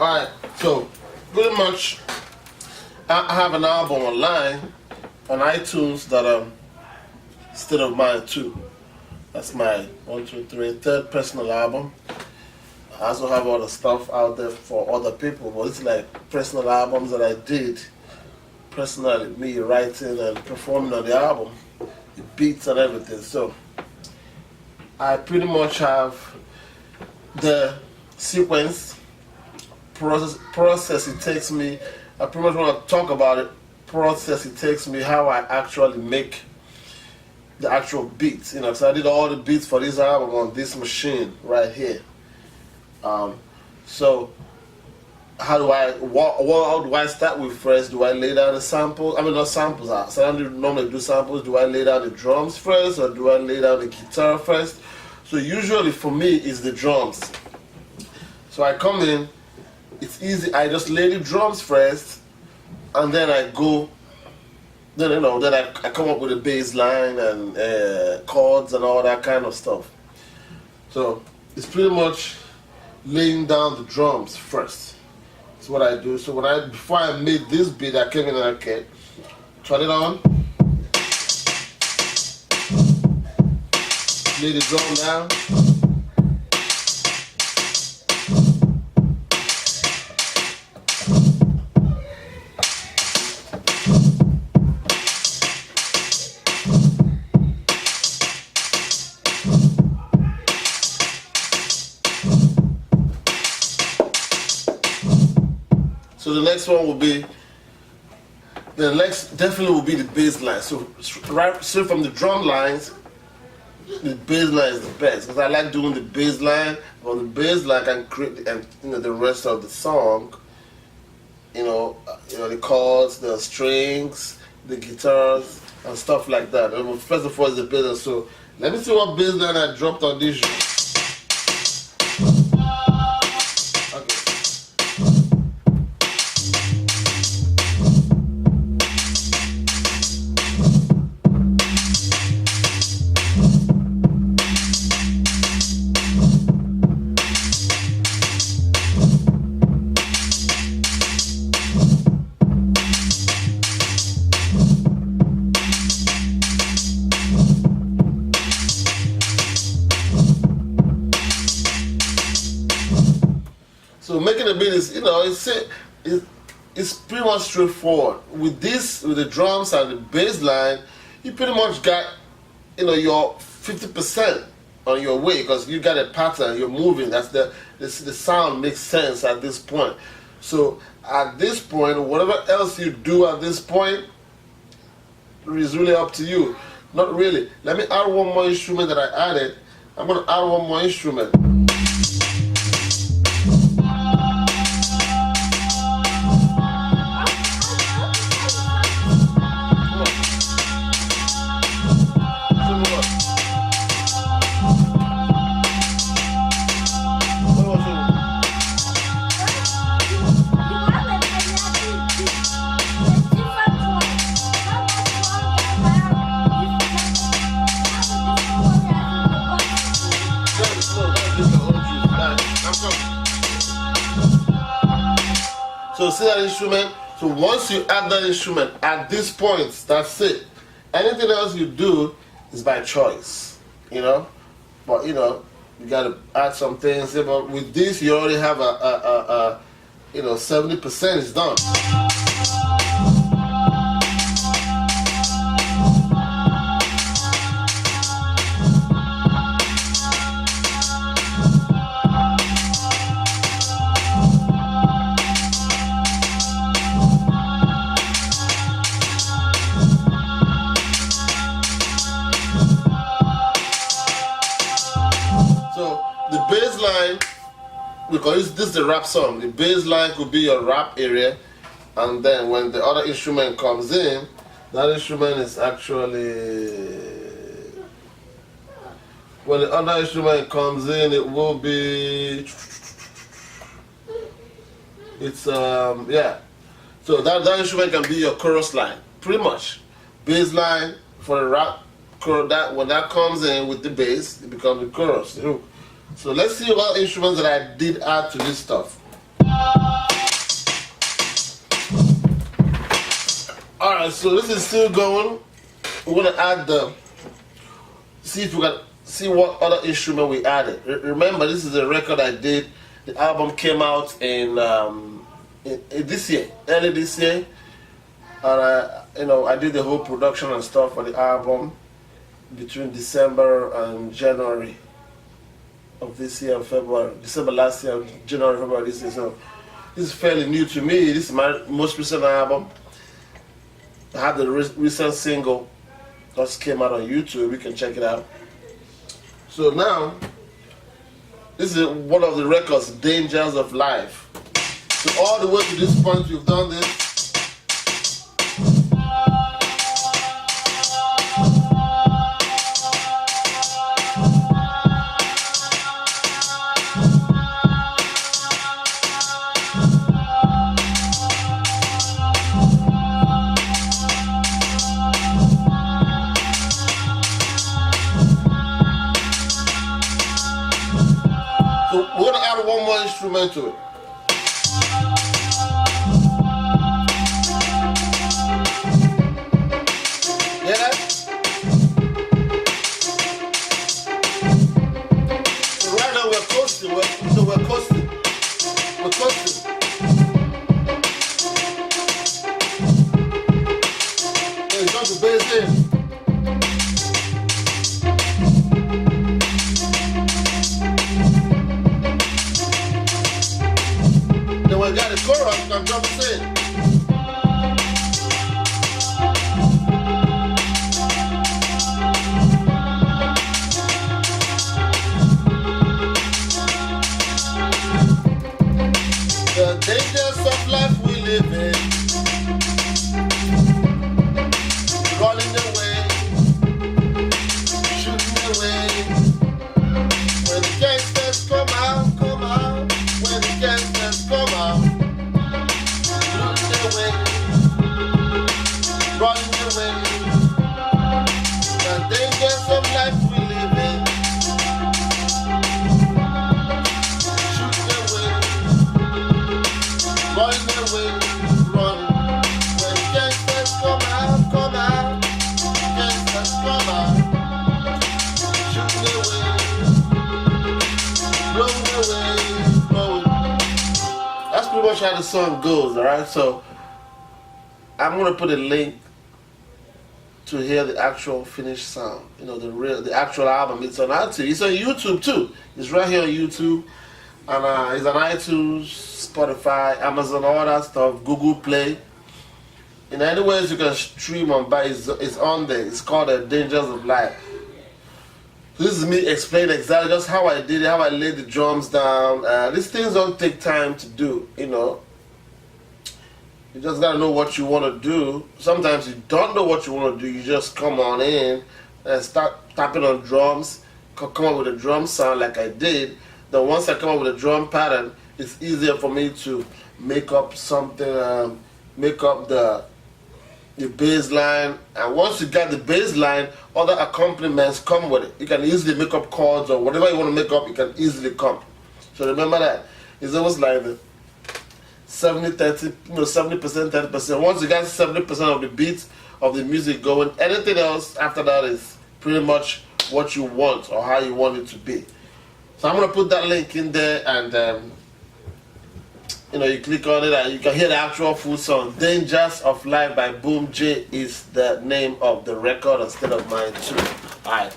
Alright, so pretty much I have an album online on iTunes that State of Mind2. That's my third personal album. I also have other stuff out there for other people, but it's like personal albums that I did personally, me writing and performing on the album, the beats and everything. So I pretty much have the sequence process it takes me. I pretty much want to talk about it. Process it takes me, how I actually make the actual beats. You know, so I did all the beats for this album on this machine right here. So how do I start with first? Do I lay down the samples? I mean, not samples. So I don't normally do samples. Do I lay down the drums first, or do I lay down the guitar first? So usually for me, it's the drums. So I come in, it's easy. I just lay the drums first, and then I go. Then I come up with a bass line and chords and all that kind of stuff. So it's pretty much laying down the drums first. That's what I do. So before I made this beat, I came in and okay, turn it on, lay the drum down. So the next one will be, definitely will be the bass line. So right from the drum lines, the bass line is the best because I like doing the bass line. On the bass line, I can create the rest of the song. The chords, the strings, the guitars, and stuff like that. First of all, is the bass line. So let me see what bass line I dropped on this. So making a beat is, it's pretty much straightforward. With the drums and the bass line, you pretty much got, your 50% on your way because you got a pattern, you're moving. The sound makes sense at this point. So at this point, whatever else you do at this point is really up to you. Not really. Let me add one more instrument that I added. I'm going to add one more instrument. So see that instrument? So once you add that instrument, at this point, that's it. Anything else you do is by choice, But you gotta add some things. But with this, you already have 70% is done. The bass line, because this is the rap song, the bass line could be your rap area, and then when the other instrument comes in, that instrument is actually, when the other instrument comes in, it will be, yeah. So that instrument can be your chorus line, pretty much. Bass line for the rap, when that comes in with the bass, it becomes the chorus. So let's see what instruments that I did add to this stuff. Alright, so this is still going. We're gonna add see if we can see what other instrument we added. Remember, this is a record I did. The album came out in this year, early this year, and I did the whole production and stuff for the album between December and January of this year, and February, December last year, January, February this year. So this is fairly new to me. This is my most recent album. I have the recent single just came out on YouTube. You can check it out. So now, this is one of the records, Dangers of Life. So all the way to this point, we've done this. So we're gonna add one more instrument to it. Yeah? So right now we're coasting. We're coasting. We're coasting. Hey, drop the bass in. We got the chorus, I'm drop it in. The dangers of life we live in, running away, shooting away. When the gangsters come out, when the gangsters come out, running away. The dangers of life we live in, shooting away, running away, running. When the gangsters come out, gangsters come out, shooting away, blowing away. That's pretty much how the song goes, alright? So I'm gonna put a link to hear the actual finished sound. The actual album. It's on iTunes. It's on YouTube too. It's right here on YouTube, and it's on iTunes, Spotify, Amazon, all that stuff. Google Play. Anyways you can stream on by. It's on there. It's called The Dangers of Life. So this is me explaining exactly just how I did it, how I laid the drums down. These things don't take time to do. You just gotta know what you want to do. Sometimes you don't know what you want to do. You just come on in and start tapping on drums, come up with a drum sound like I did. Then once I come up with a drum pattern, it's easier for me to make up something, make up the bass line. And once you got the bass line, other accompaniments come with it. You can easily make up chords or whatever you want to make up, you can easily come. So remember that. It's almost like the 70-30, 70%, 30%. Once you got 70% of the beats of the music going, anything else after that is pretty much what you want or how you want it to be. So I'm gonna put that link in there, and you click on it and you can hear the actual full song. Dangers of Life by Boom J is the name of the record on State of Mind 2. Alright.